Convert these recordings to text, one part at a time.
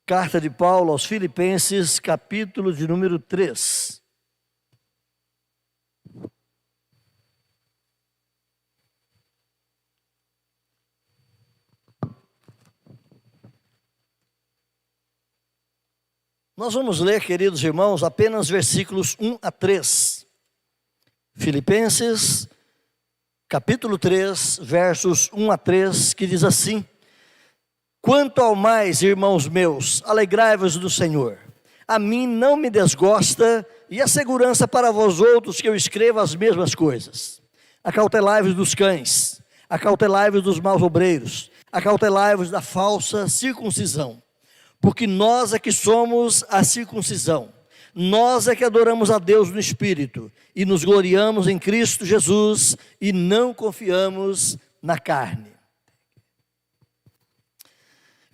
Carta de Paulo aos Filipenses, capítulo de número 3. Nós vamos ler, queridos irmãos, apenas versículos 1 a 3. Filipenses, capítulo 3, versos 1 a 3, que diz assim: Quanto ao mais, irmãos meus, alegrai-vos do Senhor. A mim não me desgosta, e a segurança para vós outros que eu escreva as mesmas coisas. Acautelai-vos dos cães, acautelai-vos dos maus obreiros, acautelai-vos da falsa circuncisão. Porque nós é que somos a circuncisão, nós é que adoramos a Deus no Espírito, e nos gloriamos em Cristo Jesus, e não confiamos na carne.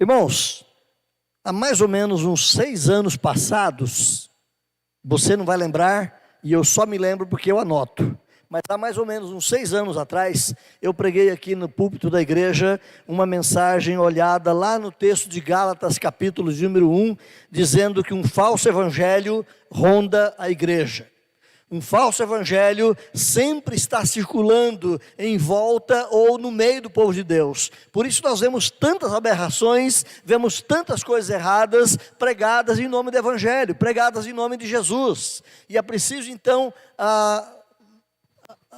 Irmãos, há mais ou menos uns 6 anos passados, você não vai lembrar, e eu só me lembro porque eu anoto, mas há mais ou menos uns 6 anos atrás, eu preguei aqui no púlpito da igreja uma mensagem olhada lá no texto de Gálatas, capítulo de número 1, dizendo que um falso evangelho ronda a igreja. Um falso evangelho sempre está circulando em volta ou no meio do povo de Deus. Por isso nós vemos tantas aberrações, vemos tantas coisas erradas pregadas em nome do evangelho, pregadas em nome de Jesus. E é preciso então,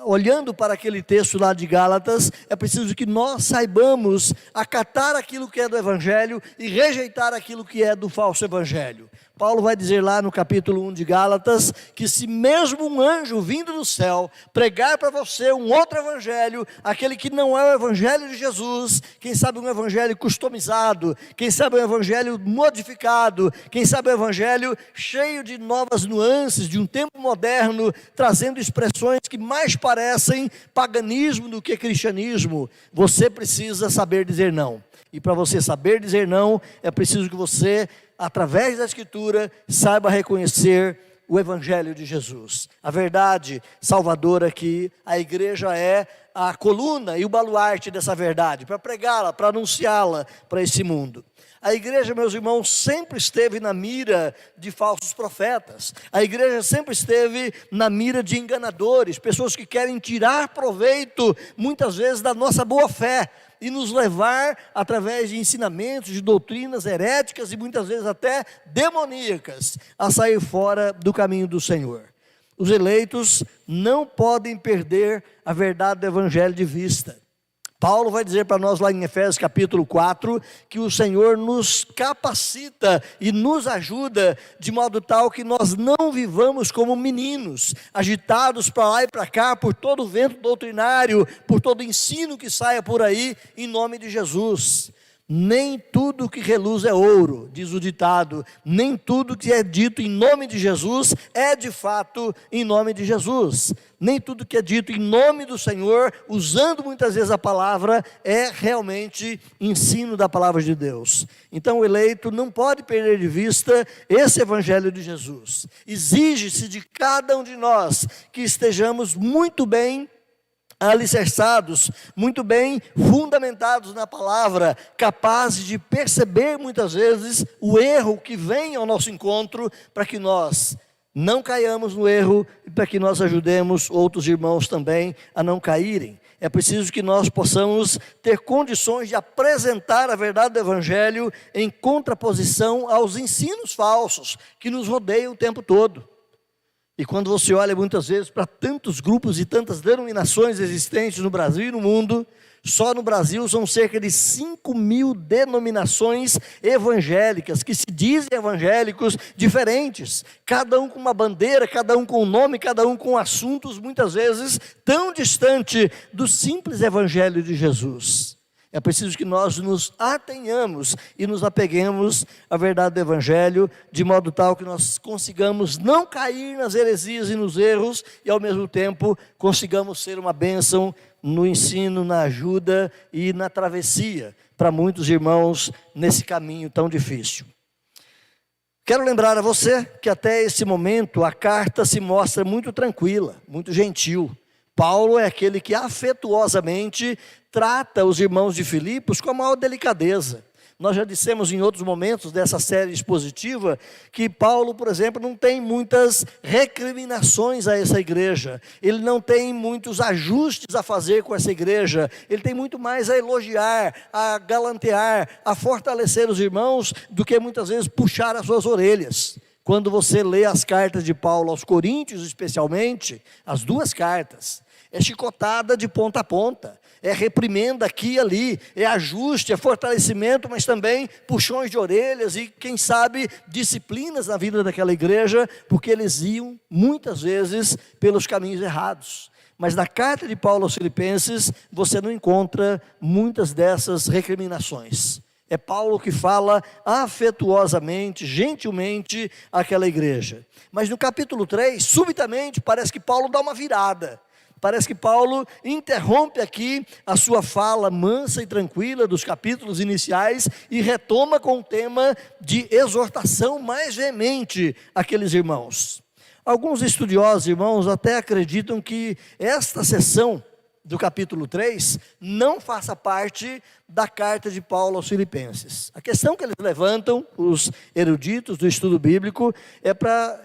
olhando para aquele texto lá de Gálatas, é preciso que nós saibamos acatar aquilo que é do evangelho e rejeitar aquilo que é do falso evangelho. Paulo vai dizer lá no capítulo 1 de Gálatas, que se mesmo um anjo vindo do céu pregar para você um outro evangelho, aquele que não é o evangelho de Jesus, quem sabe um evangelho customizado, quem sabe um evangelho modificado, quem sabe um evangelho cheio de novas nuances, de um tempo moderno, trazendo expressões que mais parecem paganismo do que cristianismo, você precisa saber dizer não. E para você saber dizer não, é preciso que você, através da Escritura, saiba reconhecer o Evangelho de Jesus. A verdade salvadora que a igreja é a coluna e o baluarte dessa verdade, para pregá-la, para anunciá-la para esse mundo. A igreja, meus irmãos, sempre esteve na mira de falsos profetas. A igreja sempre esteve na mira de enganadores, pessoas que querem tirar proveito, muitas vezes, da nossa boa fé, e nos levar, através de ensinamentos, de doutrinas heréticas e muitas vezes até demoníacas, a sair fora do caminho do Senhor. Os eleitos não podem perder a verdade do Evangelho de vista. Paulo vai dizer para nós lá em Efésios capítulo 4, que o Senhor nos capacita e nos ajuda de modo tal que nós não vivamos como meninos, agitados para lá e para cá por todo o vento doutrinário, por todo ensino que saia por aí, em nome de Jesus. Nem tudo que reluz é ouro, diz o ditado, nem tudo que é dito em nome de Jesus é de fato em nome de Jesus. Nem tudo que é dito em nome do Senhor, usando muitas vezes a palavra, é realmente ensino da palavra de Deus. Então o eleito não pode perder de vista esse evangelho de Jesus. Exige-se de cada um de nós que estejamos muito bem alicerçados, muito bem fundamentados na palavra, capazes de perceber muitas vezes o erro que vem ao nosso encontro, para que nós não caiamos no erro e para que nós ajudemos outros irmãos também a não caírem. É preciso que nós possamos ter condições de apresentar a verdade do Evangelho em contraposição aos ensinos falsos que nos rodeiam o tempo todo. E quando você olha muitas vezes para tantos grupos e tantas denominações existentes no Brasil e no mundo, só no Brasil são cerca de 5.000 denominações evangélicas, que se dizem evangélicos diferentes, cada um com uma bandeira, cada um com um nome, cada um com assuntos muitas vezes tão distante do simples evangelho de Jesus. É preciso que nós nos atenhamos e nos apeguemos à verdade do Evangelho, de modo tal que nós consigamos não cair nas heresias e nos erros, e ao mesmo tempo consigamos ser uma bênção no ensino, na ajuda e na travessia, para muitos irmãos nesse caminho tão difícil. Quero lembrar a você que até esse momento a carta se mostra muito tranquila, muito gentil. Paulo é aquele que afetuosamente trata os irmãos de Filipos com a maior delicadeza. Nós já dissemos em outros momentos dessa série expositiva que Paulo, por exemplo, não tem muitas recriminações a essa igreja, ele não tem muitos ajustes a fazer com essa igreja, ele tem muito mais a elogiar, a galantear, a fortalecer os irmãos, do que muitas vezes puxar as suas orelhas. Quando você lê as cartas de Paulo aos Coríntios, especialmente, as duas cartas, é chicotada de ponta a ponta, é reprimenda aqui e ali, é ajuste, é fortalecimento, mas também puxões de orelhas e, quem sabe, disciplinas na vida daquela igreja, porque eles iam, muitas vezes, pelos caminhos errados. Mas na carta de Paulo aos Filipenses, você não encontra muitas dessas recriminações. É Paulo que fala afetuosamente, gentilmente àquela igreja. Mas no capítulo 3, subitamente, parece que Paulo dá uma virada. Parece que Paulo interrompe aqui a sua fala mansa e tranquila dos capítulos iniciais e retoma com o tema de exortação mais veemente àqueles irmãos. Alguns estudiosos, irmãos, até acreditam que esta seção do capítulo 3 não faça parte da carta de Paulo aos Filipenses. A questão que eles levantam, os eruditos do estudo bíblico, é para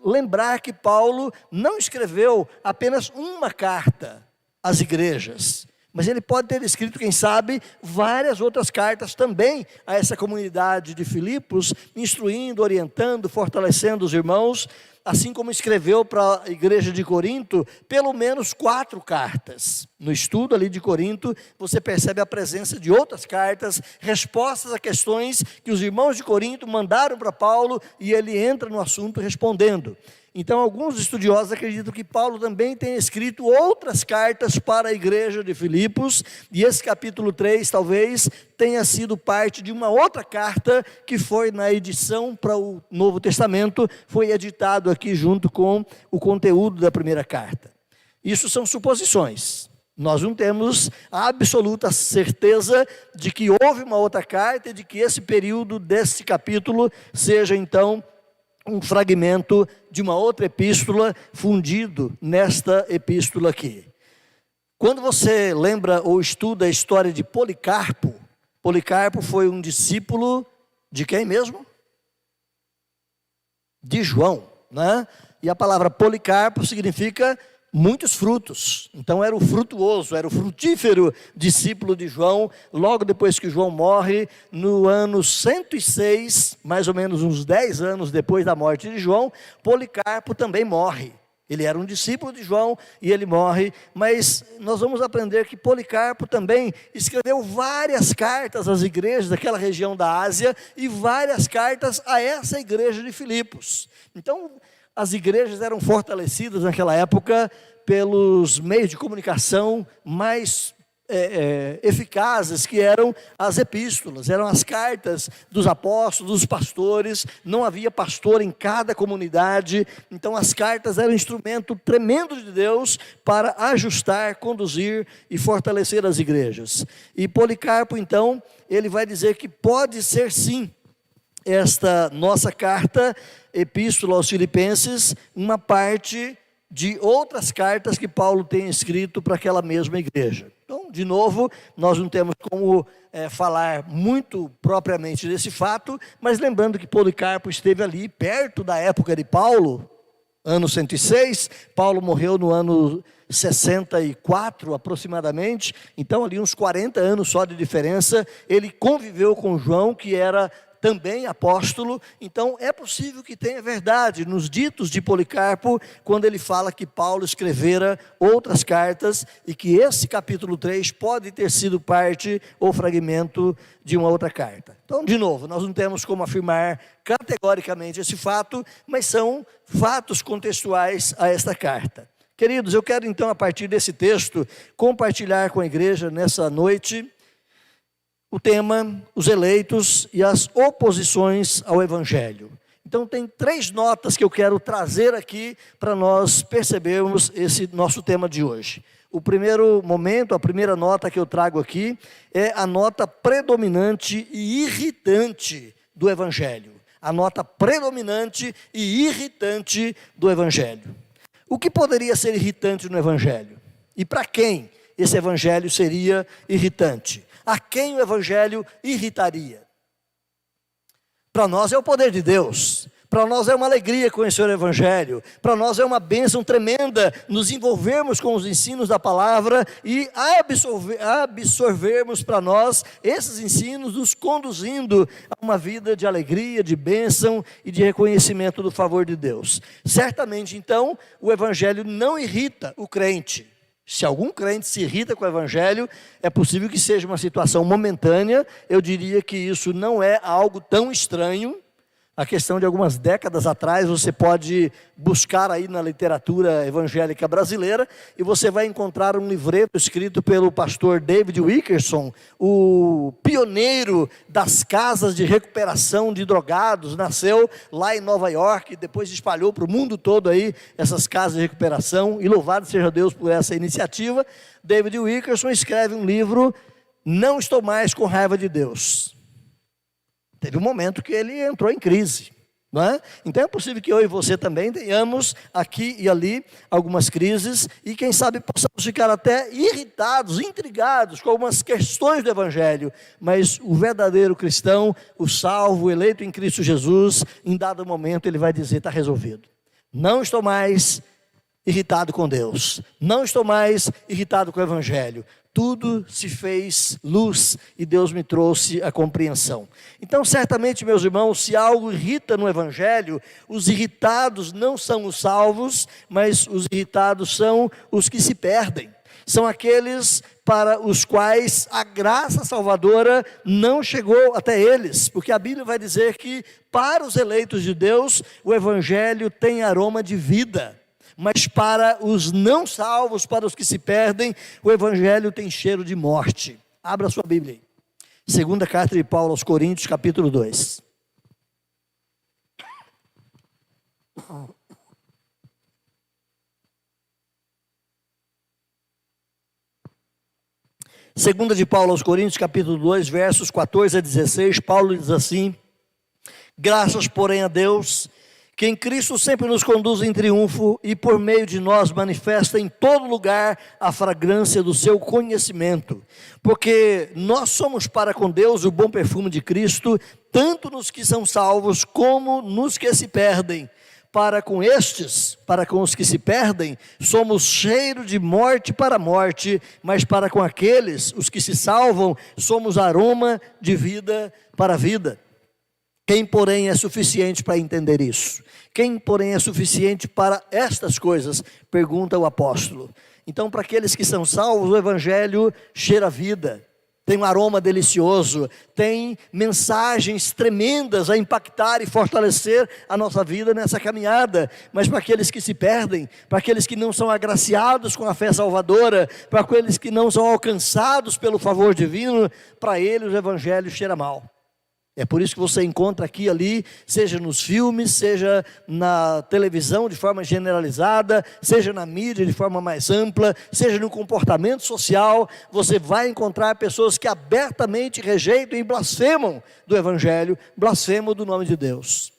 lembrar que Paulo não escreveu apenas uma carta às igrejas, mas ele pode ter escrito, quem sabe, várias outras cartas também a essa comunidade de Filipos, instruindo, orientando, fortalecendo os irmãos, assim como escreveu para a igreja de Corinto, pelo menos 4 cartas. No estudo ali de Corinto, você percebe a presença de outras cartas, respostas a questões que os irmãos de Corinto mandaram para Paulo, e ele entra no assunto respondendo. Então, alguns estudiosos acreditam que Paulo também tem escrito outras cartas para a igreja de Filipos, e esse capítulo 3 talvez tenha sido parte de uma outra carta que foi na edição para o Novo Testamento, foi editado aqui junto com o conteúdo da primeira carta. Isso são suposições. Nós não temos a absoluta certeza de que houve uma outra carta e de que esse período desse capítulo seja então um fragmento de uma outra epístola fundido nesta epístola aqui. Quando você lembra ou estuda a história de Policarpo, Policarpo foi um discípulo de quem mesmo? De João, né? E a palavra Policarpo significa muitos frutos. Então era o frutuoso, era o frutífero discípulo de João. Logo depois que João morre, no ano 106, mais ou menos uns 10 anos depois da morte de João, Policarpo também morre. Ele era um discípulo de João e ele morre, mas nós vamos aprender que Policarpo também escreveu várias cartas às igrejas daquela região da Ásia e várias cartas a essa igreja de Filipos. Então, as igrejas eram fortalecidas naquela época pelos meios de comunicação mais eficazes, que eram as epístolas, eram as cartas dos apóstolos, dos pastores. Não havia pastor em cada comunidade, então as cartas eram um instrumento tremendo de Deus para ajustar, conduzir e fortalecer as igrejas. E Policarpo, então, ele vai dizer que pode ser sim, esta nossa carta, epístola aos Filipenses, uma parte de outras cartas que Paulo tem escrito para aquela mesma igreja. Então, de novo, nós não temos como falar muito propriamente desse fato, mas lembrando que Policarpo esteve ali perto da época de Paulo, ano 106, Paulo morreu no ano 64 aproximadamente, então ali uns 40 anos só de diferença. Ele conviveu com João, que era também apóstolo. Então é possível que tenha verdade nos ditos de Policarpo, quando ele fala que Paulo escrevera outras cartas e que esse capítulo 3 pode ter sido parte ou fragmento de uma outra carta. Então, de novo, nós não temos como afirmar categoricamente esse fato, mas são fatos contextuais a esta carta. Queridos, eu quero então, a partir desse texto, compartilhar com a igreja nessa noite o tema, os eleitos e as oposições ao Evangelho. Então tem 3 notas que eu quero trazer aqui para nós percebermos esse nosso tema de hoje. O primeiro momento, a primeira nota que eu trago aqui, é a nota predominante e irritante do Evangelho. A nota predominante e irritante do Evangelho. O que poderia ser irritante no Evangelho? E para quem esse Evangelho seria irritante? A quem o Evangelho irritaria? Para nós é o poder de Deus. Para nós é uma alegria conhecer o Evangelho. Para nós é uma bênção tremenda nos envolvermos com os ensinos da palavra e absorvermos para nós esses ensinos, nos conduzindo a uma vida de alegria, de bênção e de reconhecimento do favor de Deus. Certamente, então, o Evangelho não irrita o crente. Se algum crente se irrita com o Evangelho, é possível que seja uma situação momentânea. Eu diria que isso não é algo tão estranho. A questão de algumas décadas atrás, você pode buscar aí na literatura evangélica brasileira e você vai encontrar um livreto escrito pelo pastor David Wilkerson, o pioneiro das casas de recuperação de drogados. Nasceu lá em Nova York, depois espalhou para o mundo todo aí essas casas de recuperação, e louvado seja Deus por essa iniciativa. David Wilkerson escreve um livro, Não Estou Mais com Raiva de Deus. Teve um momento que ele entrou em crise, não é? Então é possível que eu e você também tenhamos aqui e ali algumas crises, e quem sabe possamos ficar até irritados, intrigados com algumas questões do Evangelho, mas o verdadeiro cristão, o salvo, o eleito em Cristo Jesus, em dado momento ele vai dizer: está resolvido, não estou mais irritado com Deus, não estou mais irritado com o Evangelho. Tudo se fez luz e Deus me trouxe a compreensão. Então, certamente, meus irmãos, se algo irrita no Evangelho, os irritados não são os salvos, mas os irritados são os que se perdem. São aqueles para os quais a graça salvadora não chegou até eles, porque a Bíblia vai dizer que para os eleitos de Deus, o Evangelho tem aroma de vida. Mas para os não salvos, para os que se perdem, o Evangelho tem cheiro de morte. Abra sua Bíblia aí. Segunda carta de Paulo aos Coríntios, capítulo 2. Segunda de Paulo aos Coríntios, capítulo 2, versos 14 a 16, Paulo diz assim: graças, porém, a Deus, que em Cristo sempre nos conduz em triunfo e por meio de nós manifesta em todo lugar a fragrância do seu conhecimento. Porque nós somos para com Deus o bom perfume de Cristo, tanto nos que são salvos como nos que se perdem. Para com os que se perdem, somos cheiro de morte para morte, mas para com aqueles, os que se salvam, somos aroma de vida para vida. Quem, porém, é suficiente para entender isso? Quem, porém, é suficiente para estas coisas? Pergunta o apóstolo. Então, para aqueles que são salvos, o Evangelho cheira a vida, tem um aroma delicioso, tem mensagens tremendas a impactar e fortalecer a nossa vida nessa caminhada. Mas para aqueles que se perdem, para aqueles que não são agraciados com a fé salvadora, para aqueles que não são alcançados pelo favor divino, para eles o Evangelho cheira mal. É por isso que você encontra aqui e ali, seja nos filmes, seja na televisão de forma generalizada, seja na mídia de forma mais ampla, seja no comportamento social, você vai encontrar pessoas que abertamente rejeitam e blasfemam do Evangelho, blasfemam do nome de Deus.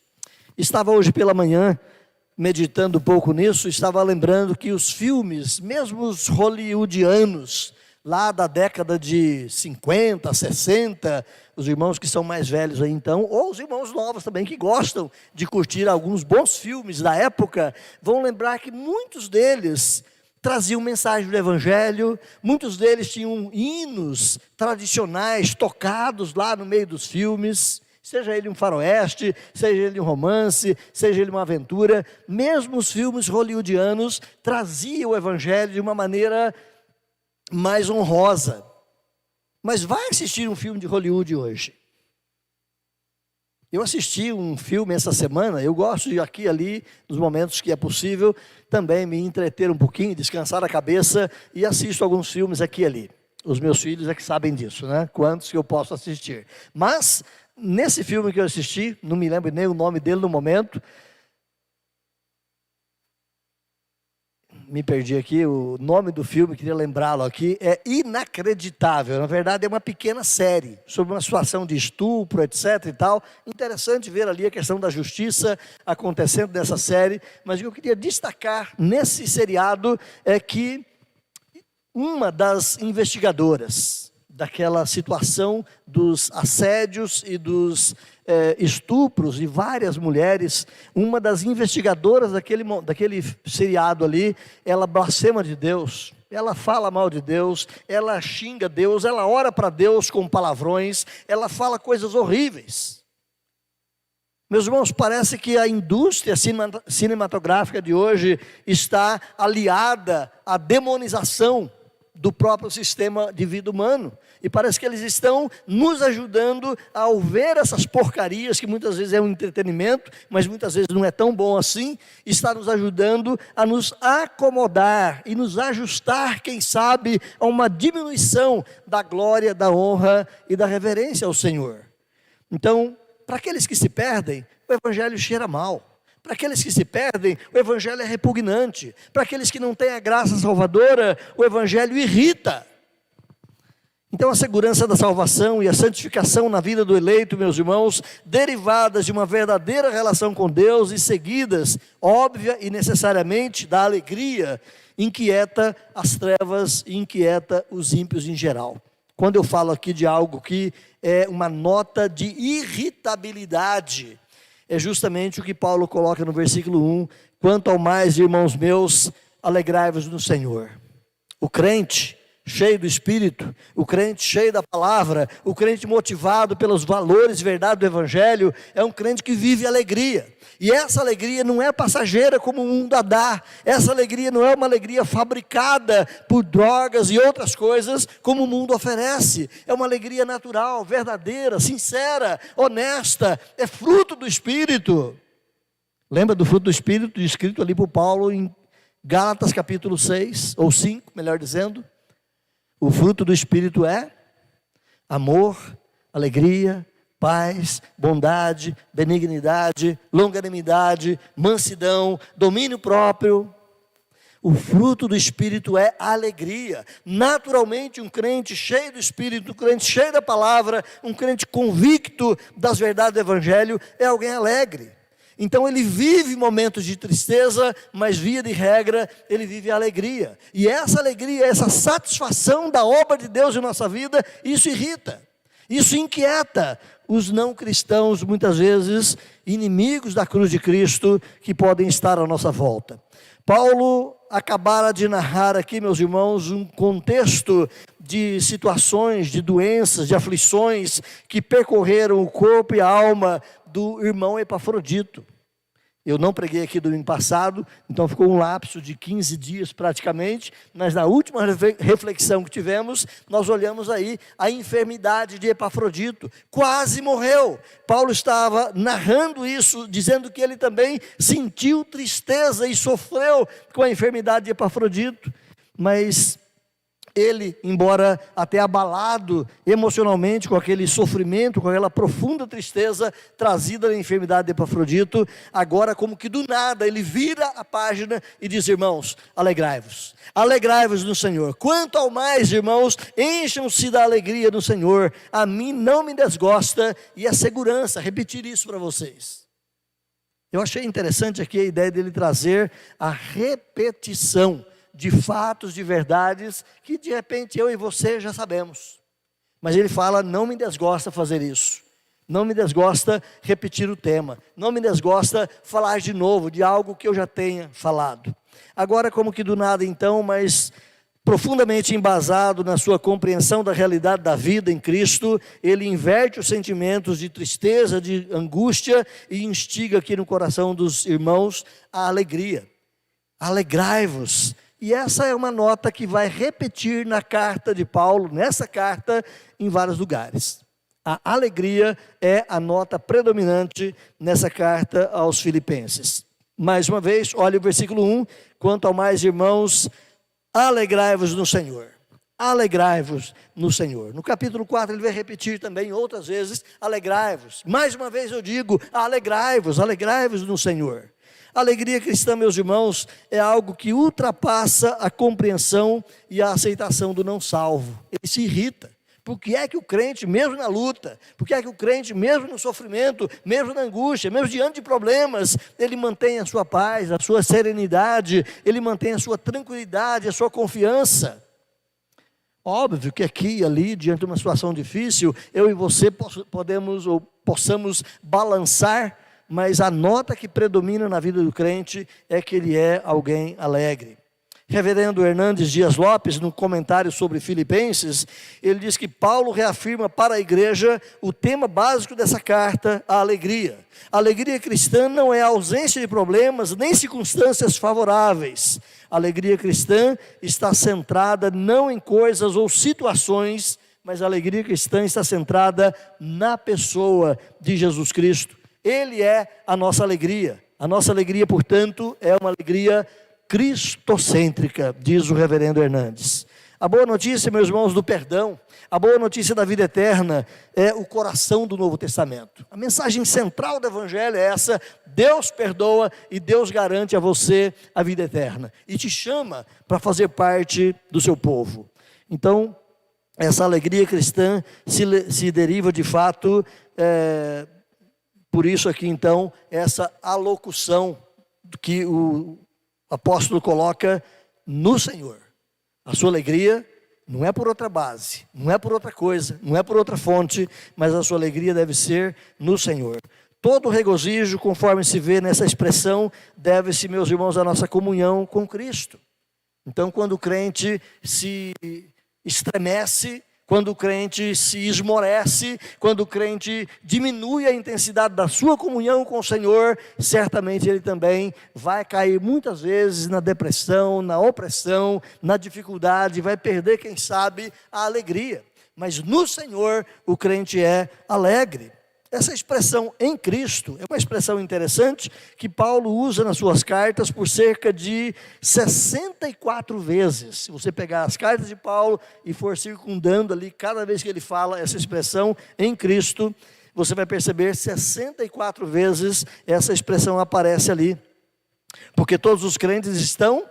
Estava hoje pela manhã, meditando um pouco nisso, estava lembrando que os filmes, mesmo os hollywoodianos, lá da década de 50, 60, os irmãos que são mais velhos aí então, ou os irmãos novos também que gostam de curtir alguns bons filmes da época, vão lembrar que muitos deles traziam mensagem do Evangelho, muitos deles tinham hinos tradicionais tocados lá no meio dos filmes, seja ele um faroeste, seja ele um romance, seja ele uma aventura. Mesmo os filmes hollywoodianos traziam o Evangelho de uma maneira mais honrosa. Mas vai assistir um filme de Hollywood hoje. Eu assisti um filme essa semana, eu gosto de aqui e ali, nos momentos que é possível, também me entreter um pouquinho, descansar a cabeça, e assisto alguns filmes aqui e ali. Os meus filhos é que sabem disso, né? Quantos que eu posso assistir. Mas, nesse filme que eu assisti, não me lembro nem o nome dele no momento, me perdi aqui, o nome do filme, queria lembrá-lo aqui, é Inacreditável. Na verdade é uma pequena série, sobre uma situação de estupro, etc e tal. Interessante ver ali a questão da justiça acontecendo nessa série, mas o que eu queria destacar nesse seriado é que uma das investigadoras daquela situação dos assédios e dos estupros de várias mulheres. Uma das investigadoras daquele seriado ali, ela blasfema de Deus, ela fala mal de Deus, ela xinga Deus, ela ora para Deus com palavrões, ela fala coisas horríveis. Meus irmãos, parece que a indústria cinematográfica de hoje está aliada à demonização do próprio sistema de vida humano, e parece que eles estão nos ajudando a ver essas porcarias, que muitas vezes é um entretenimento, mas muitas vezes não é tão bom assim, está nos ajudando a nos acomodar e nos ajustar, quem sabe, a uma diminuição da glória, da honra e da reverência ao Senhor. Então, para aqueles que se perdem, o evangelho cheira mal. Para aqueles que se perdem, o evangelho é repugnante. Para aqueles que não têm a graça salvadora, o evangelho irrita. Então a segurança da salvação e a santificação na vida do eleito, meus irmãos, derivadas de uma verdadeira relação com Deus e seguidas, óbvia e necessariamente, da alegria, inquieta as trevas e inquieta os ímpios em geral. Quando eu falo aqui de algo que é uma nota de irritabilidade, é justamente o que Paulo coloca no versículo 1, quanto ao mais, irmãos meus, alegrai-vos no Senhor. O crente cheio do Espírito, o crente cheio da palavra, o crente motivado pelos valores e verdade do Evangelho, é um crente que vive alegria. E essa alegria não é passageira como o mundo a dá. Essa alegria não é uma alegria fabricada por drogas e outras coisas como o mundo oferece. É uma alegria natural, verdadeira, sincera, honesta, é fruto do Espírito. Lembra do fruto do Espírito descrito ali por Paulo em Gálatas capítulo 6, ou 5, melhor dizendo? O fruto do Espírito é amor, alegria, paz, bondade, benignidade, longanimidade, mansidão, domínio próprio. O fruto do Espírito é alegria. Naturalmente, um crente cheio do Espírito, um crente cheio da palavra, um crente convicto das verdades do Evangelho, é alguém alegre. Então ele vive momentos de tristeza, mas via de regra, ele vive a alegria. E essa alegria, essa satisfação da obra de Deus em nossa vida, isso irrita, isso inquieta os não cristãos, muitas vezes inimigos da cruz de Cristo, que podem estar à nossa volta. Paulo acabara de narrar aqui, meus irmãos, um contexto de situações, de doenças, de aflições que percorreram o corpo e a alma do irmão Epafrodito. Eu não preguei aqui domingo passado, então ficou um lapso de 15 dias praticamente, mas na última reflexão que tivemos, nós olhamos aí a enfermidade de Epafrodito, quase morreu. Paulo estava narrando isso, dizendo que ele também sentiu tristeza e sofreu com a enfermidade de Epafrodito, mas ele, embora até abalado emocionalmente com aquele sofrimento, com aquela profunda tristeza trazida da enfermidade de Epafrodito, agora como que do nada ele vira a página e diz: irmãos, alegrai-vos, alegrai-vos no Senhor. Quanto ao mais, irmãos, encham-se da alegria no Senhor. A mim não me desgosta, e a segurança, repetir isso para vocês. Eu achei interessante aqui a ideia dele trazer a repetição de fatos, de verdades, que de repente eu e você já sabemos. Mas ele fala: não me desgosta fazer isso. Não me desgosta repetir o tema. Não me desgosta falar de novo de algo que eu já tenha falado. Agora, como que do nada então, mas profundamente embasado na sua compreensão da realidade da vida em Cristo, ele inverte os sentimentos de tristeza, de angústia, e instiga aqui no coração dos irmãos a alegria. Alegrai-vos. E essa é uma nota que vai repetir na carta de Paulo, nessa carta, em vários lugares. A alegria é a nota predominante nessa carta aos Filipenses. Mais uma vez, olha o versículo 1, quanto ao mais, irmãos, alegrai-vos no Senhor. Alegrai-vos no Senhor. No capítulo 4 ele vai repetir também outras vezes: alegrai-vos. Mais uma vez eu digo: alegrai-vos, alegrai-vos no Senhor. A alegria cristã, meus irmãos, é algo que ultrapassa a compreensão e a aceitação do não salvo. Ele se irrita. Por que é que o crente, mesmo na luta, por que é que o crente, mesmo no sofrimento, mesmo na angústia, mesmo diante de problemas, ele mantém a sua paz, a sua serenidade, ele mantém a sua tranquilidade, a sua confiança? Óbvio que aqui e ali, diante de uma situação difícil, eu e você podemos ou possamos balançar, mas a nota que predomina na vida do crente é que ele é alguém alegre. Reverendo Hernandes Dias Lopes, no comentário sobre Filipenses, ele diz que Paulo reafirma para a igreja o tema básico dessa carta, a alegria. A alegria cristã não é a ausência de problemas, nem circunstâncias favoráveis. A alegria cristã está centrada não em coisas ou situações, mas a alegria cristã está centrada na pessoa de Jesus Cristo. Ele é a nossa alegria. A nossa alegria, portanto, é uma alegria cristocêntrica, diz o reverendo Hernandes. A boa notícia, meus irmãos, do perdão, a boa notícia da vida eterna é o coração do Novo Testamento. A mensagem central do Evangelho é essa: Deus perdoa e Deus garante a você a vida eterna e te chama para fazer parte do seu povo. Então, essa alegria cristã se deriva de fato, por isso aqui então, essa alocução que o apóstolo coloca no Senhor. A sua alegria não é por outra base, não é por outra coisa, não é por outra fonte, mas a sua alegria deve ser no Senhor. Todo regozijo, conforme se vê nessa expressão, deve-se, meus irmãos, à nossa comunhão com Cristo. Então, quando o crente se estremece, quando o crente se esmorece, quando o crente diminui a intensidade da sua comunhão com o Senhor, certamente ele também vai cair muitas vezes na depressão, na opressão, na dificuldade, vai perder, quem sabe, a alegria. Mas no Senhor o crente é alegre. Essa expressão em Cristo é uma expressão interessante que Paulo usa nas suas cartas por cerca de 64 vezes. Se você pegar as cartas de Paulo e for circundando ali, cada vez que ele fala essa expressão em Cristo, você vai perceber 64 vezes essa expressão aparece ali. Porque todos os crentes estão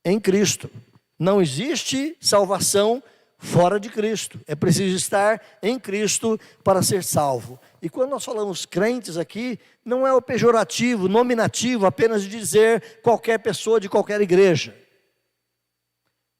em Cristo. Não existe salvação fora de Cristo. É preciso estar em Cristo para ser salvo. E quando nós falamos crentes aqui, não é o pejorativo, nominativo, apenas de dizer qualquer pessoa de qualquer igreja.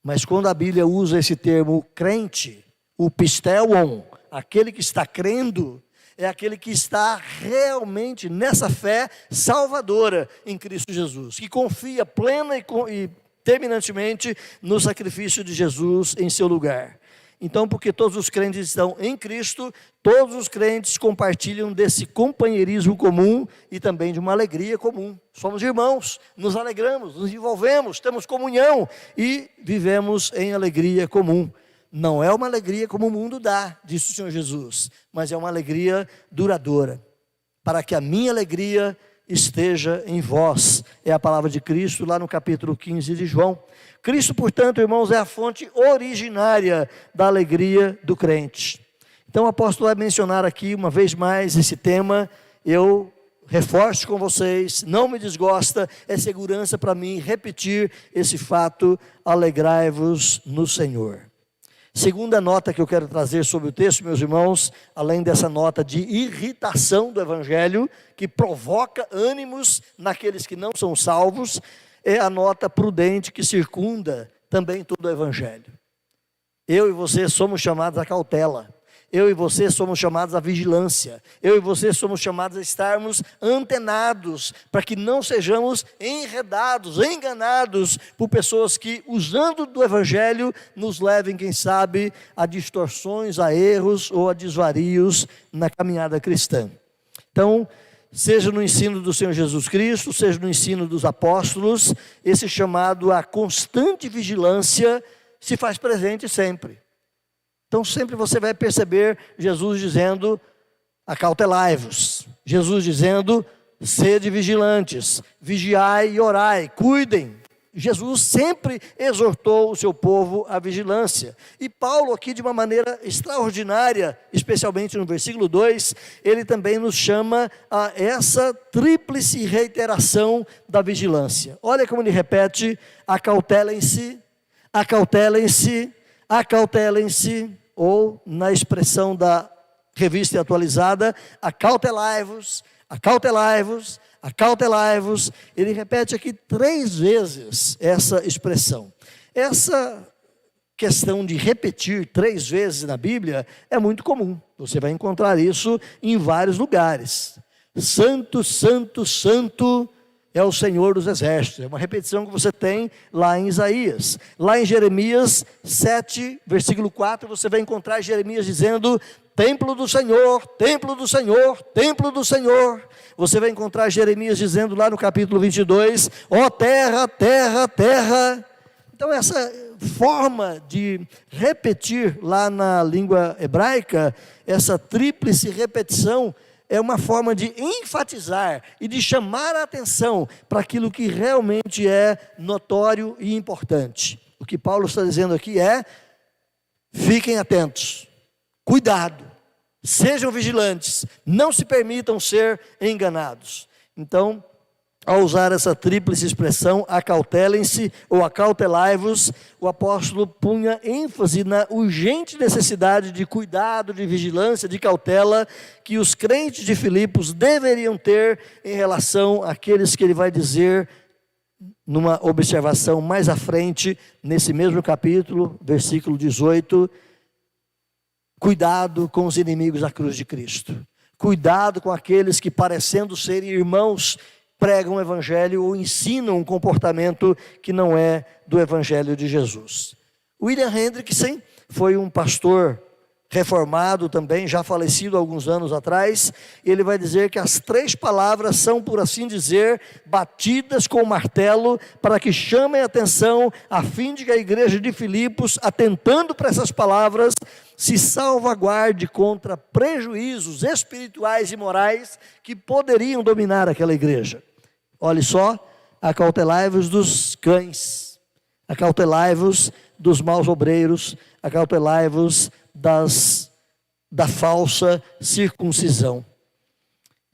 Mas quando a Bíblia usa esse termo crente, o pisteuon, aquele que está crendo, é aquele que está realmente nessa fé salvadora em Cristo Jesus, que confia plena e terminantemente no sacrifício de Jesus em seu lugar. Então, porque todos os crentes estão em Cristo, todos os crentes compartilham desse companheirismo comum e também de uma alegria comum. Somos irmãos, nos alegramos, nos envolvemos, temos comunhão e vivemos em alegria comum. Não é uma alegria como o mundo dá, disse o Senhor Jesus, mas é uma alegria duradoura. Para que a minha alegria esteja em vós, é a palavra de Cristo lá no capítulo 15 de João. Cristo, portanto, irmãos, é a fonte originária da alegria do crente. Então o apóstolo vai mencionar aqui uma vez mais esse tema. Eu reforço com vocês, não me desgosta, é segurança para mim repetir esse fato: alegrai-vos no Senhor. Segunda nota que eu quero trazer sobre o texto, meus irmãos, além dessa nota de irritação do Evangelho, que provoca ânimos naqueles que não são salvos, é a nota prudente que circunda também todo o Evangelho. Eu e você somos chamados à cautela. Eu e você somos chamados à vigilância. Eu e você somos chamados a estarmos antenados, para que não sejamos enredados, enganados por pessoas que, usando do Evangelho, nos levem, quem sabe, a distorções, a erros ou a desvarios na caminhada cristã. Então, seja no ensino do Senhor Jesus Cristo, seja no ensino dos apóstolos, esse chamado à constante vigilância se faz presente sempre. Então sempre você vai perceber Jesus dizendo: acautelai-vos. Jesus dizendo: sede vigilantes, vigiai e orai, cuidem. Jesus sempre exortou o seu povo à vigilância. E Paulo aqui, de uma maneira extraordinária, especialmente no versículo 2, ele também nos chama a essa tríplice reiteração da vigilância. Olha como ele repete: acautelem-se, acautelem-se, acautelem-se, ou na expressão da Revista Atualizada, acautelai-vos, acautelai-vos, acautelai-vos. Ele repete aqui 3 vezes essa expressão. Essa questão de repetir 3 vezes na Bíblia é muito comum. Você vai encontrar isso em vários lugares. Santo, santo, santo é o Senhor dos Exércitos. É uma repetição que você tem lá em Isaías. Lá em Jeremias 7, versículo 4, você vai encontrar Jeremias dizendo: templo do Senhor, templo do Senhor, templo do Senhor. Você vai encontrar Jeremias dizendo lá no capítulo 22, ó terra, terra, terra. Então essa forma de repetir lá na língua hebraica, essa tríplice repetição, é uma forma de enfatizar e de chamar a atenção para aquilo que realmente é notório e importante. O que Paulo está dizendo aqui é: fiquem atentos, cuidado, sejam vigilantes, não se permitam ser enganados. Então, ao usar essa tríplice expressão, acautelem-se ou acautelai-vos, o apóstolo punha ênfase na urgente necessidade de cuidado, de vigilância, de cautela, que os crentes de Filipos deveriam ter em relação àqueles que ele vai dizer numa observação mais à frente, nesse mesmo capítulo, versículo 18, cuidado com os inimigos da cruz de Cristo, cuidado com aqueles que, parecendo serem irmãos, pregam o evangelho ou ensinam um comportamento que não é do evangelho de Jesus. William Hendrickson foi um pastor reformado também, já falecido há alguns anos atrás. Ele vai dizer que as 3 palavras são, por assim dizer, batidas com o martelo para que chamem a atenção, a fim de que a igreja de Filipos, atentando para essas palavras, se salvaguarde contra prejuízos espirituais e morais que poderiam dominar aquela igreja. Olhe só: acautelai-vos dos cães, acautelai-vos dos maus obreiros, acautelai-vos da falsa circuncisão.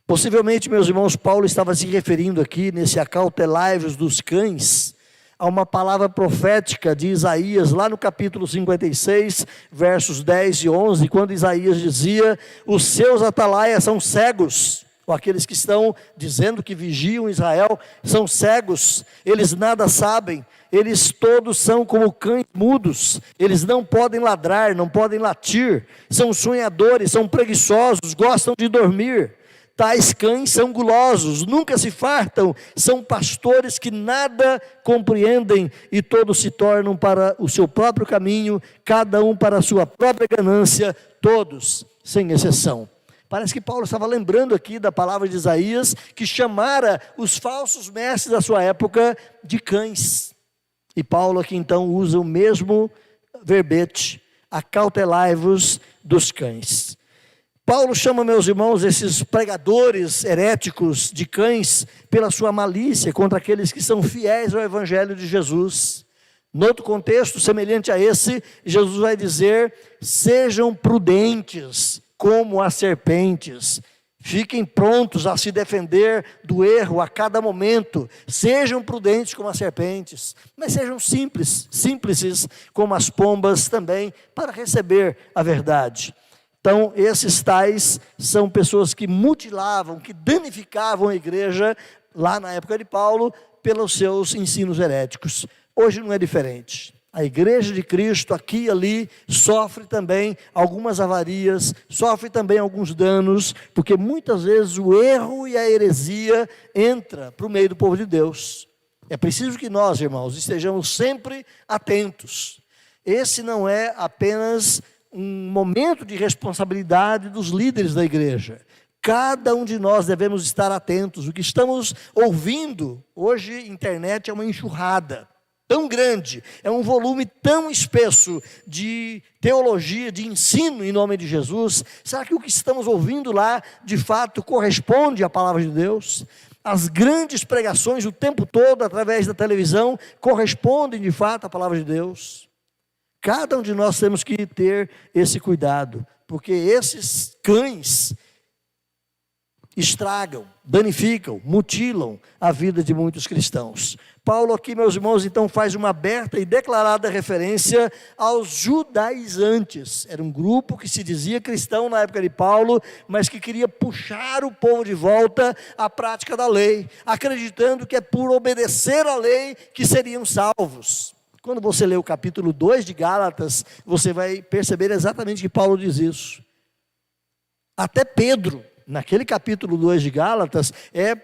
Possivelmente, meus irmãos, Paulo estava se referindo aqui, nesse acautelai-vos dos cães, a uma palavra profética de Isaías, lá no capítulo 56, versos 10 e 11, quando Isaías dizia: os seus atalaias são cegos. Ou aqueles que estão dizendo que vigiam Israel são cegos, eles nada sabem, eles todos são como cães mudos, eles não podem ladrar, não podem latir, são sonhadores, são preguiçosos, gostam de dormir. Tais cães são gulosos, nunca se fartam, são pastores que nada compreendem e todos se tornam para o seu próprio caminho, cada um para a sua própria ganância, todos, sem exceção. Parece que Paulo estava lembrando aqui da palavra de Isaías, que chamara os falsos mestres da sua época de cães. E Paulo aqui então usa o mesmo verbete: acautelai-vos dos cães. Paulo chama, meus irmãos, esses pregadores heréticos de cães pela sua malícia contra aqueles que são fiéis ao evangelho de Jesus. No outro contexto, semelhante a esse, Jesus vai dizer: sejam prudentes como as serpentes, fiquem prontos a se defender do erro a cada momento, sejam prudentes como as serpentes, mas sejam simples como as pombas também, para receber a verdade. Então, esses tais são pessoas que mutilavam, que danificavam a igreja, lá na época de Paulo, pelos seus ensinos heréticos. Hoje não é diferente. A igreja de Cristo, aqui e ali, sofre também algumas avarias, sofre também alguns danos, porque muitas vezes o erro e a heresia entra para o meio do povo de Deus. É preciso que nós, irmãos, estejamos sempre atentos. Esse não é apenas um momento de responsabilidade dos líderes da igreja. Cada um de nós devemos estar atentos. O que estamos ouvindo, hoje, internet é uma enxurrada tão grande, é um volume tão espesso de teologia, de ensino em nome de Jesus. Será que o que estamos ouvindo lá, de fato, corresponde à palavra de Deus? As grandes pregações o tempo todo, através da televisão, correspondem de fato à palavra de Deus? Cada um de nós temos que ter esse cuidado, porque esses cães estragam, danificam, mutilam a vida de muitos cristãos. Paulo aqui, meus irmãos, então faz uma aberta e declarada referência aos judaizantes. Era um grupo que se dizia cristão na época de Paulo, mas que queria puxar o povo de volta à prática da lei, acreditando que é por obedecer à lei que seriam salvos. Quando você lê o capítulo 2 de Gálatas, você vai perceber exatamente que Paulo diz isso. Até Pedro, naquele capítulo 2 de Gálatas, é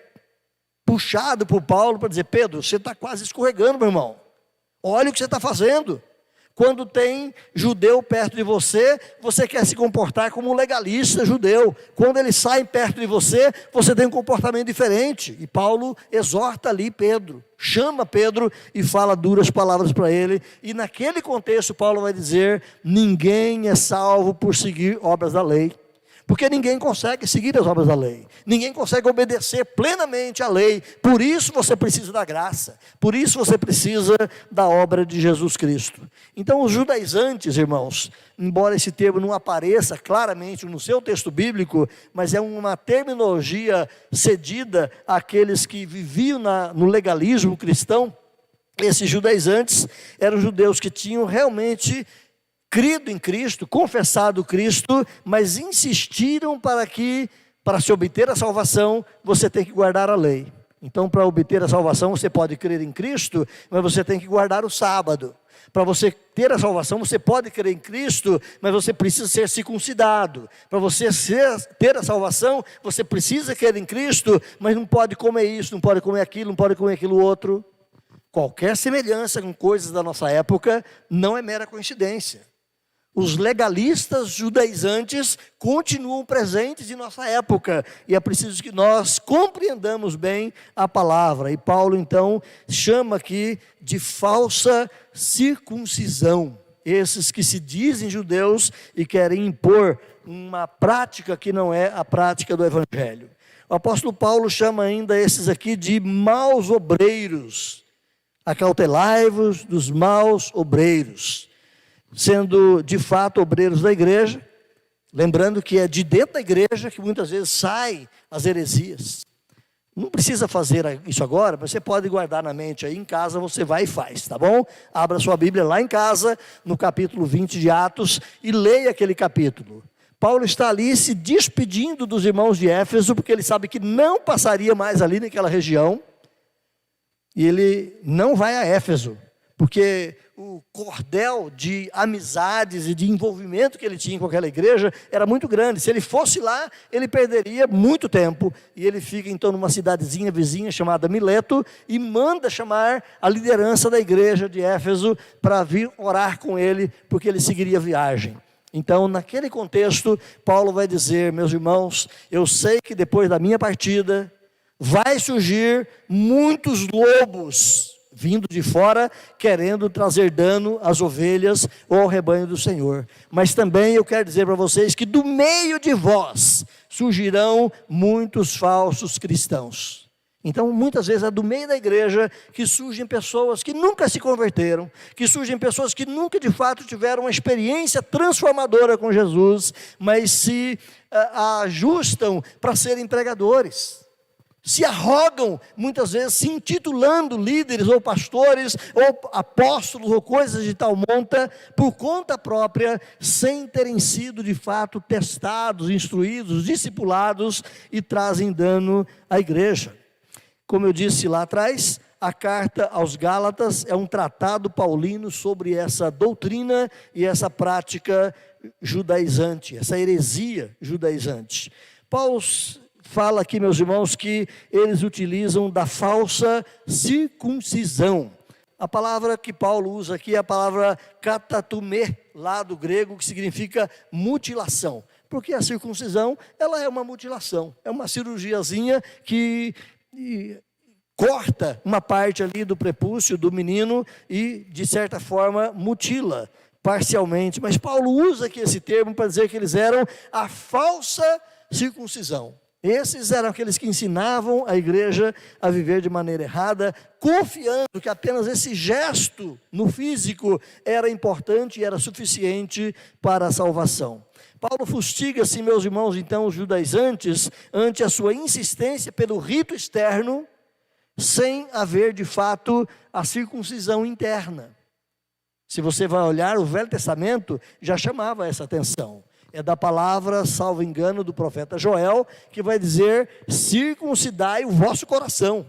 puxado por Paulo para dizer: Pedro, você está quase escorregando, meu irmão. Olha o que você está fazendo. Quando tem judeu perto de você, você quer se comportar como um legalista judeu. Quando eles saem perto de você, você tem um comportamento diferente. E Paulo exorta ali Pedro, chama Pedro e fala duras palavras para ele. E naquele contexto Paulo vai dizer: ninguém é salvo por seguir obras da lei. Porque ninguém consegue seguir as obras da lei. Ninguém consegue obedecer plenamente à lei. Por isso você precisa da graça. Por isso você precisa da obra de Jesus Cristo. Então os judaizantes, irmãos, embora esse termo não apareça claramente no seu texto bíblico, mas é uma terminologia cedida àqueles que viviam no legalismo cristão. Esses judaizantes eram judeus que tinham realmente crido em Cristo, confessado Cristo, mas insistiram para se obter a salvação, você tem que guardar a lei. Então, para obter a salvação, você pode crer em Cristo, mas você tem que guardar o sábado. Para você ter a salvação, você pode crer em Cristo, mas você precisa ser circuncidado. Para você ter a salvação, você precisa crer em Cristo, mas não pode comer isso, não pode comer aquilo, não pode comer aquilo outro. Qualquer semelhança com coisas da nossa época não é mera coincidência. Os legalistas judaizantes continuam presentes em nossa época, e é preciso que nós compreendamos bem a palavra. E Paulo então chama aqui de falsa circuncisão esses que se dizem judeus e querem impor uma prática que não é a prática do evangelho. O apóstolo Paulo chama ainda esses aqui de maus obreiros. Acautelai-vos dos maus obreiros, sendo de fato obreiros da igreja, lembrando que é de dentro da igreja que muitas vezes saem as heresias. Não precisa fazer isso agora, mas você pode guardar na mente aí, em casa você vai e faz, tá bom? Abra sua Bíblia lá em casa, no capítulo 20 de Atos, e leia aquele capítulo. Paulo está ali se despedindo dos irmãos de Éfeso, porque ele sabe que não passaria mais ali naquela região, e ele não vai a Éfeso, porque o cordel de amizades e de envolvimento que ele tinha com aquela igreja era muito grande. Se ele fosse lá, ele perderia muito tempo. E ele fica então numa cidadezinha vizinha chamada Mileto e manda chamar a liderança da igreja de Éfeso para vir orar com ele, porque ele seguiria a viagem. Então, naquele contexto, Paulo vai dizer: meus irmãos, eu sei que depois da minha partida vai surgir muitos lobos vindo de fora, querendo trazer dano às ovelhas ou ao rebanho do Senhor. Mas também eu quero dizer para vocês que do meio de vós surgirão muitos falsos cristãos. Então, muitas vezes é do meio da igreja que surgem pessoas que nunca se converteram, que surgem pessoas que nunca de fato tiveram uma experiência transformadora com Jesus, mas se ajustam para serem pregadores. Se arrogam, muitas vezes, se intitulando líderes ou pastores, ou apóstolos, ou coisas de tal monta, por conta própria, sem terem sido de fato testados, instruídos, discipulados, e trazem dano à igreja. Como eu disse lá atrás, a carta aos Gálatas é um tratado paulino sobre essa doutrina e essa prática judaizante, essa heresia judaizante. Paulo fala aqui, meus irmãos, que eles utilizam da falsa circuncisão. A palavra que Paulo usa aqui é a palavra katatumê, lá do grego, que significa mutilação. Porque a circuncisão, ela é uma mutilação, é uma cirurgiazinha que corta uma parte ali do prepúcio do menino e, de certa forma, mutila parcialmente. Mas Paulo usa aqui esse termo para dizer que eles eram a falsa circuncisão. Esses eram aqueles que ensinavam a igreja a viver de maneira errada, confiando que apenas esse gesto no físico era importante e era suficiente para a salvação. Paulo fustiga-se, meus irmãos, então, os judaizantes, ante a sua insistência pelo rito externo, sem haver de fato a circuncisão interna. Se você vai olhar, o Velho Testamento já chamava essa atenção. É da palavra, salvo engano, do profeta Joel, que vai dizer: circuncidai o vosso coração.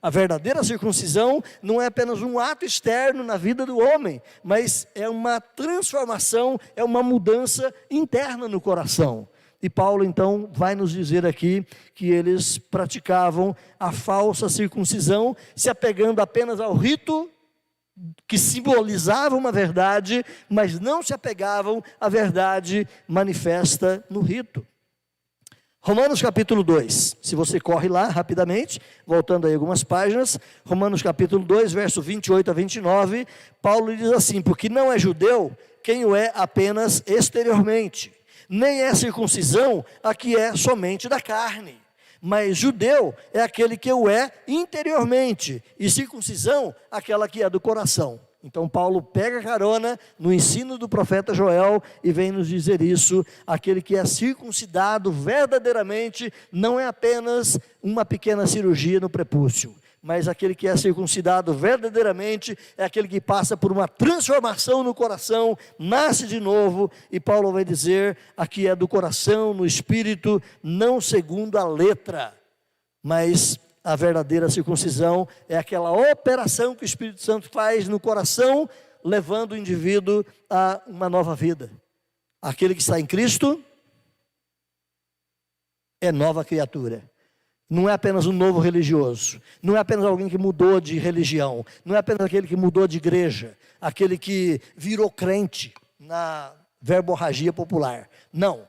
A verdadeira circuncisão não é apenas um ato externo na vida do homem, mas é uma transformação, é uma mudança interna no coração. E Paulo então vai nos dizer aqui que eles praticavam a falsa circuncisão, se apegando apenas ao rito que simbolizava uma verdade, mas não se apegavam à verdade manifesta no rito. Romanos capítulo 2, se você corre lá rapidamente, voltando aí algumas páginas, Romanos capítulo 2, verso 28 a 29, Paulo diz assim: porque não é judeu quem o é apenas exteriormente, nem é circuncisão a que é somente da carne, mas judeu é aquele que o é interiormente, e circuncisão aquela que é do coração. Então Paulo pega carona no ensino do profeta Joel e vem nos dizer isso: aquele que é circuncidado verdadeiramente não é apenas uma pequena cirurgia no prepúcio, mas aquele que é circuncidado verdadeiramente é aquele que passa por uma transformação no coração, nasce de novo. E Paulo vai dizer, aqui é do coração, no espírito, não segundo a letra, mas a verdadeira circuncisão é aquela operação que o Espírito Santo faz no coração, levando o indivíduo a uma nova vida. Aquele que está em Cristo é nova criatura. Não é apenas um novo religioso, não é apenas alguém que mudou de religião, não é apenas aquele que mudou de igreja, aquele que virou crente na verborragia popular. Não,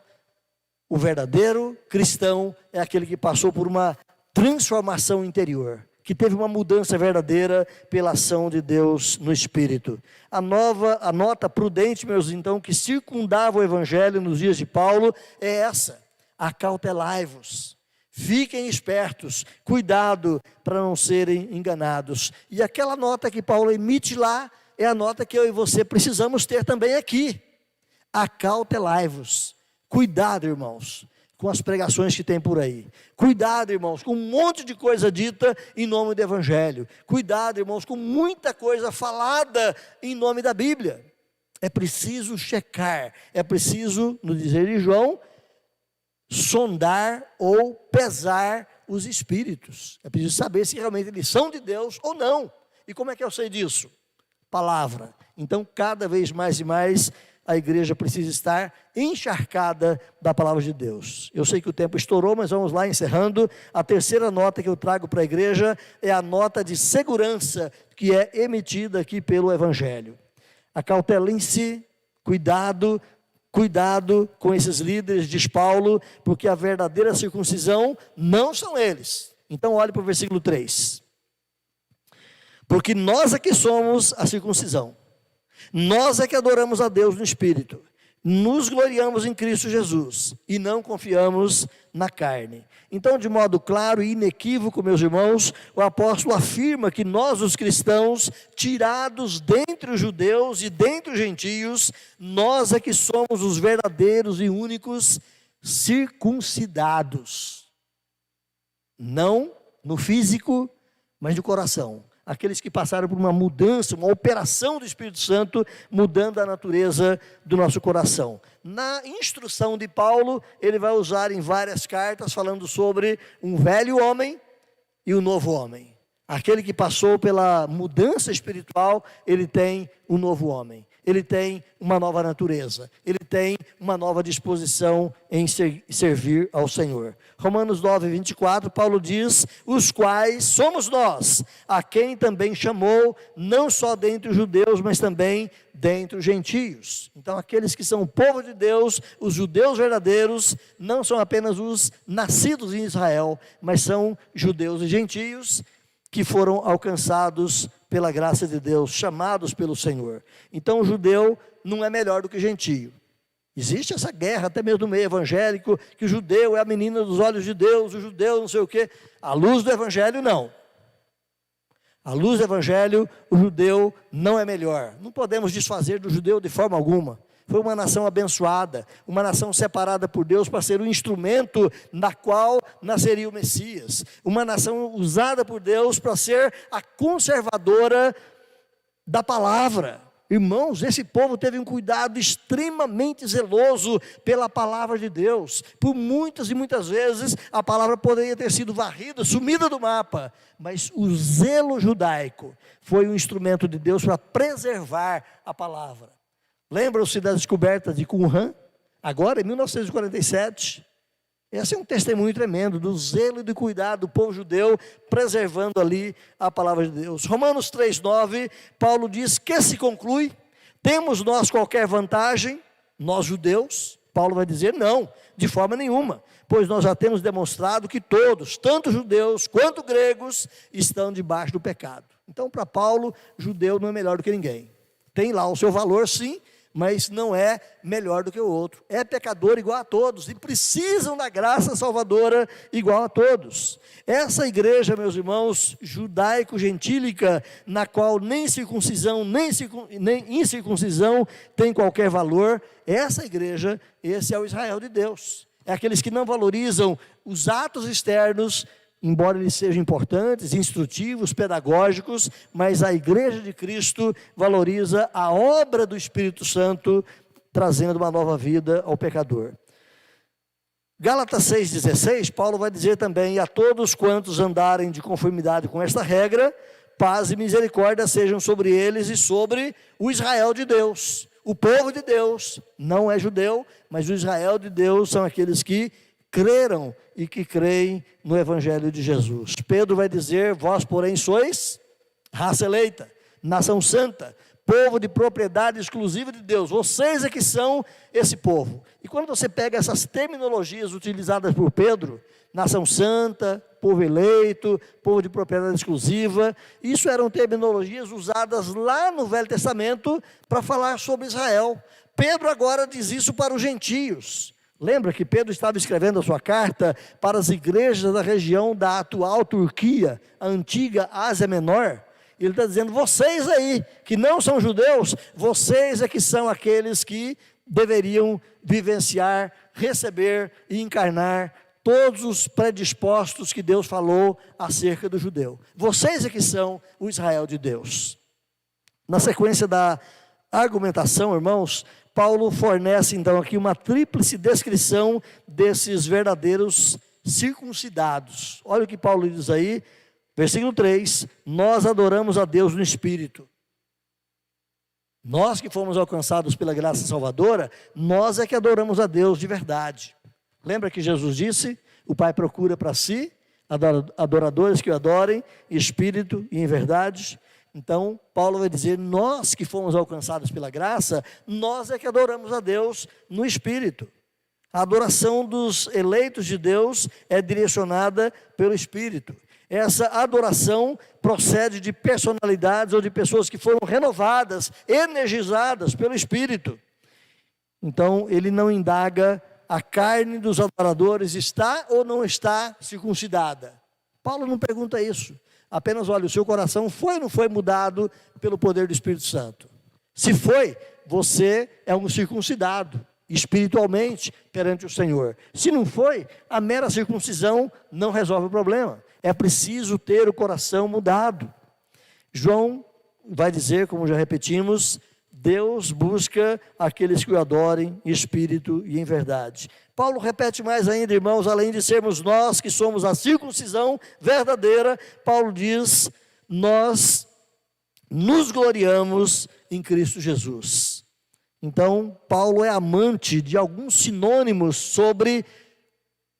o verdadeiro cristão é aquele que passou por uma transformação interior, que teve uma mudança verdadeira pela ação de Deus no Espírito. A nota prudente, meus então, que circundava o Evangelho nos dias de Paulo é essa: acautelai-vos, fiquem espertos, cuidado para não serem enganados. E aquela nota que Paulo emite lá é a nota que eu e você precisamos ter também aqui: acautelai-vos. Cuidado, irmãos, com as pregações que tem por aí. Cuidado, irmãos, com um monte de coisa dita em nome do Evangelho. Cuidado, irmãos, com muita coisa falada em nome da Bíblia. É preciso checar, é preciso, no dizer de João, sondar ou pesar os espíritos. É preciso saber se realmente eles são de Deus ou não. E como é que eu sei disso? Palavra. Então, cada vez mais e mais, a igreja precisa estar encharcada da palavra de Deus. Eu sei que o tempo estourou, mas vamos lá encerrando. A terceira nota que eu trago para a igreja é a nota de segurança que é emitida aqui pelo Evangelho. Acautelem-se, cuidado com esses líderes, diz Paulo, porque a verdadeira circuncisão não são eles. Então olhe para o versículo 3. Porque nós é que somos a circuncisão. Nós é que adoramos a Deus no Espírito, nos gloriamos em Cristo Jesus e não confiamos na carne. Então, de modo claro e inequívoco, meus irmãos, o apóstolo afirma que nós, os cristãos, tirados dentre os judeus e dentre os gentios, nós é que somos os verdadeiros e únicos circuncidados. Não no físico, mas no coração. Aqueles que passaram por uma mudança, uma operação do Espírito Santo, mudando a natureza do nosso coração. Na instrução de Paulo, ele vai usar em várias cartas, falando sobre um velho homem e um novo homem. Aquele que passou pela mudança espiritual, ele tem um novo homem. Ele tem uma nova natureza, ele tem uma nova disposição em servir ao Senhor. Romanos 9, 24, Paulo diz: os quais somos nós, a quem também chamou, não só dentre os judeus, mas também dentre os gentios. Então aqueles que são o povo de Deus, os judeus verdadeiros, não são apenas os nascidos em Israel, mas são judeus e gentios, que foram alcançados pela graça de Deus, chamados pelo Senhor. Então o judeu não é melhor do que o gentio. Existe essa guerra até mesmo no meio evangélico, que o judeu é a menina dos olhos de Deus, o judeu não sei o quê. À luz do evangelho, não. À luz do evangelho, o judeu não é melhor. Não podemos desfazer do judeu de forma alguma. Foi uma nação abençoada, uma nação separada por Deus para ser um instrumento na qual nasceria o Messias. Uma nação usada por Deus para ser a conservadora da palavra. Irmãos, esse povo teve um cuidado extremamente zeloso pela palavra de Deus. Por muitas e muitas vezes a palavra poderia ter sido varrida, sumida do mapa, mas o zelo judaico foi um instrumento de Deus para preservar a palavra. Lembram-se das descobertas de Qumran? Agora, em 1947, esse é um testemunho tremendo do zelo e do cuidado do povo judeu, preservando ali a palavra de Deus. Romanos 3,9, Paulo diz: que se conclui? Temos nós qualquer vantagem, nós judeus? Paulo vai dizer: não, de forma nenhuma, pois nós já temos demonstrado que todos, tanto judeus quanto gregos, estão debaixo do pecado. Então, para Paulo, judeu não é melhor do que ninguém. Tem lá o seu valor, sim, mas não é melhor do que o outro. É pecador igual a todos e precisam da graça salvadora igual a todos. Essa igreja, meus irmãos, judaico-gentílica, na qual nem circuncisão, nem incircuncisão tem qualquer valor, essa igreja, esse é o Israel de Deus. É aqueles que não valorizam os atos externos, embora eles sejam importantes, instrutivos, pedagógicos, mas a igreja de Cristo valoriza a obra do Espírito Santo, trazendo uma nova vida ao pecador. Gálatas 6,16, Paulo vai dizer também: e a todos quantos andarem de conformidade com esta regra, paz e misericórdia sejam sobre eles e sobre o Israel de Deus. O povo de Deus não é judeu, mas o Israel de Deus são aqueles que creram e que creem no Evangelho de Jesus. Pedro vai dizer: vós porém sois raça eleita, nação santa, povo de propriedade exclusiva de Deus. Vocês é que são esse povo. E quando você pega essas terminologias utilizadas por Pedro, nação santa, povo eleito, povo de propriedade exclusiva, isso eram terminologias usadas lá no Velho Testamento para falar sobre Israel. Pedro agora diz isso para os gentios. Lembra que Pedro estava escrevendo a sua carta para as igrejas da região da atual Turquia, a antiga Ásia Menor? Ele está dizendo: vocês aí, que não são judeus, vocês é que são aqueles que deveriam vivenciar, receber e encarnar todos os predispostos que Deus falou acerca do judeu. Vocês é que são o Israel de Deus. Na sequência da argumentação, irmãos, Paulo fornece então aqui uma tríplice descrição desses verdadeiros circuncidados. Olha o que Paulo diz aí, versículo 3: nós adoramos a Deus no Espírito. Nós que fomos alcançados pela graça salvadora, nós é que adoramos a Deus de verdade. Lembra que Jesus disse: o Pai procura para si adoradores que o adorem em espírito e em verdade. Então, Paulo vai dizer: nós que fomos alcançados pela graça, nós é que adoramos a Deus no Espírito. A adoração dos eleitos de Deus é direcionada pelo Espírito. Essa adoração procede de personalidades ou de pessoas que foram renovadas, energizadas pelo Espírito. Então, ele não indaga: a carne dos adoradores está ou não está circuncidada? Paulo não pergunta isso. Apenas: olha, o seu coração foi ou não foi mudado pelo poder do Espírito Santo? Se foi, você é um circuncidado, espiritualmente, perante o Senhor. Se não foi, a mera circuncisão não resolve o problema. É preciso ter o coração mudado. João vai dizer, como já repetimos: Deus busca aqueles que o adorem em espírito e em verdade. Paulo repete mais ainda, irmãos: além de sermos nós que somos a circuncisão verdadeira, Paulo diz: nós nos gloriamos em Cristo Jesus. Então, Paulo é amante de alguns sinônimos sobre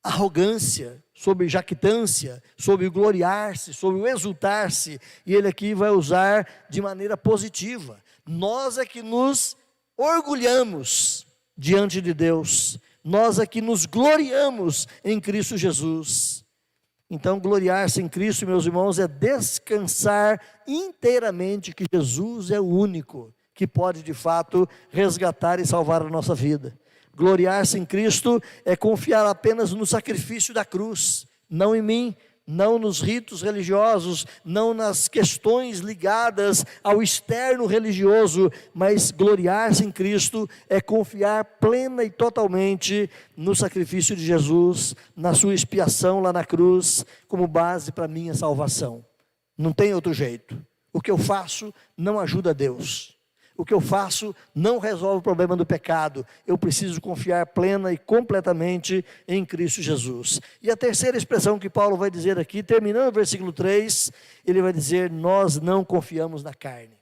arrogância, sobre jactância, sobre gloriar-se, sobre o exultar-se, e ele aqui vai usar de maneira positiva. Nós é que nos orgulhamos diante de Deus, nós é que nos gloriamos em Cristo Jesus. Então, gloriar-se em Cristo, meus irmãos, é descansar inteiramente que Jesus é o único que pode de fato resgatar e salvar a nossa vida. Gloriar-se em Cristo é confiar apenas no sacrifício da cruz, não em mim, não nos ritos religiosos, não nas questões ligadas ao externo religioso, mas gloriar-se em Cristo é confiar plena e totalmente no sacrifício de Jesus, na sua expiação lá na cruz, como base para a minha salvação. Não tem outro jeito. O que eu faço não ajuda a Deus. O que eu faço não resolve o problema do pecado. Eu preciso confiar plena e completamente em Cristo Jesus. E a terceira expressão que Paulo vai dizer aqui, terminando o versículo 3, ele vai dizer: nós não confiamos na carne.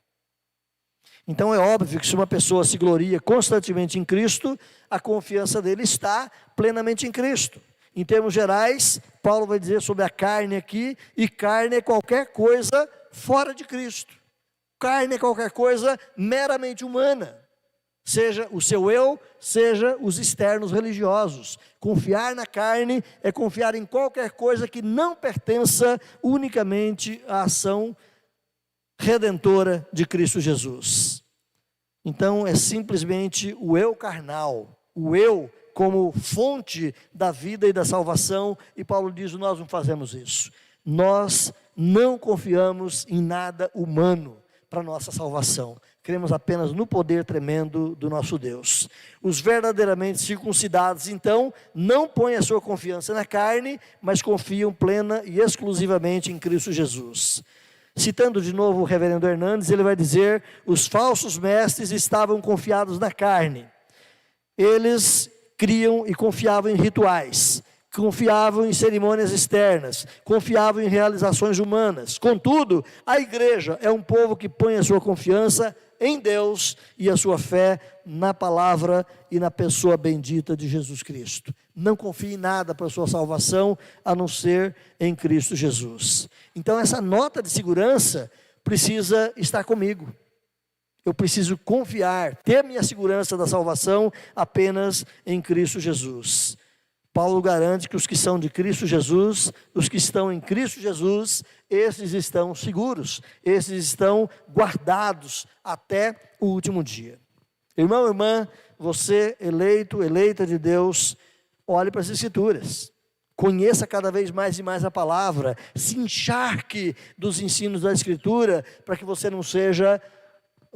Então é óbvio que se uma pessoa se gloria constantemente em Cristo, a confiança dele está plenamente em Cristo. Em termos gerais, Paulo vai dizer sobre a carne aqui, e carne é qualquer coisa fora de Cristo. Carne é qualquer coisa meramente humana, seja o seu eu, seja os externos religiosos. Confiar na carne é confiar em qualquer coisa que não pertença unicamente à ação redentora de Cristo Jesus. Então é simplesmente o eu carnal, o eu como fonte da vida e da salvação, e Paulo diz: nós não fazemos isso. Nós não confiamos em nada humano para nossa salvação. Cremos apenas no poder tremendo do nosso Deus. Os verdadeiramente circuncidados, então, não põem a sua confiança na carne, mas confiam plena e exclusivamente em Cristo Jesus. Citando de novo o reverendo Hernandes, ele vai dizer: os falsos mestres estavam confiados na carne. Eles criam e confiavam em rituais, confiavam em cerimônias externas, confiavam em realizações humanas. Contudo, a igreja é um povo que põe a sua confiança em Deus e a sua fé na palavra e na pessoa bendita de Jesus Cristo. Não confie em nada para a sua salvação, a não ser em Cristo Jesus. Então essa nota de segurança precisa estar comigo. Eu preciso confiar, ter minha segurança da salvação apenas em Cristo Jesus. Paulo garante que os que são de Cristo Jesus, os que estão em Cristo Jesus, esses estão seguros, esses estão guardados até o último dia. Irmão, irmã, você eleito, eleita de Deus, olhe para as Escrituras. Conheça cada vez mais e mais a palavra, se encharque dos ensinos da Escritura, para que você não seja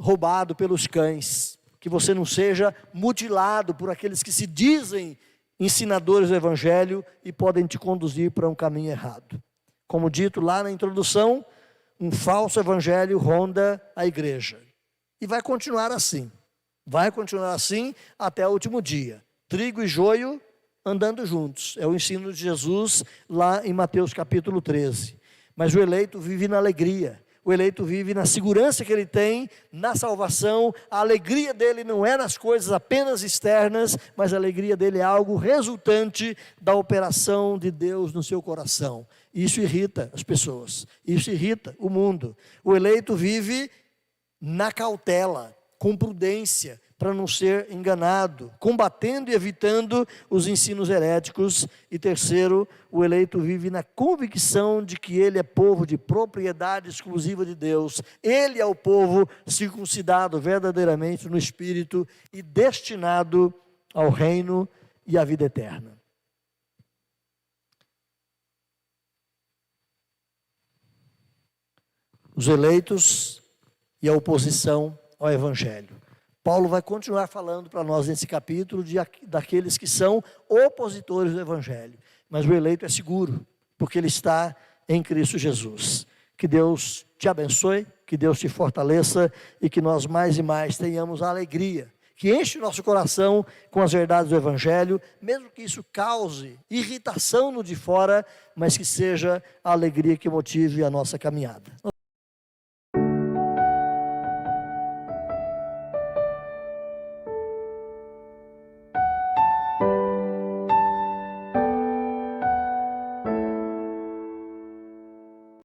roubado pelos cães, que você não seja mutilado por aqueles que se dizem ensinadores do Evangelho e podem te conduzir para um caminho errado. Como dito lá na introdução, um falso evangelho ronda a igreja. E vai continuar assim até o último dia. Trigo e joio andando juntos, é o ensino de Jesus lá em Mateus capítulo 13. Mas o eleito vive na alegria. O eleito vive na segurança que ele tem, na salvação. A alegria dele não é nas coisas apenas externas, mas a alegria dele é algo resultante da operação de Deus no seu coração. Isso irrita as pessoas, isso irrita o mundo. O eleito vive na cautela, com prudência, para não ser enganado, combatendo e evitando os ensinos heréticos. E terceiro, o eleito vive na convicção de que ele é povo de propriedade exclusiva de Deus. Ele é o povo circuncidado verdadeiramente no Espírito e destinado ao reino e à vida eterna. Os eleitos e a oposição ao Evangelho. Paulo vai continuar falando para nós nesse capítulo daqueles que são opositores do Evangelho. Mas o eleito é seguro, porque ele está em Cristo Jesus. Que Deus te abençoe, que Deus te fortaleça e que nós mais e mais tenhamos a alegria que enche o nosso coração com as verdades do Evangelho, mesmo que isso cause irritação no de fora, mas que seja a alegria que motive a nossa caminhada.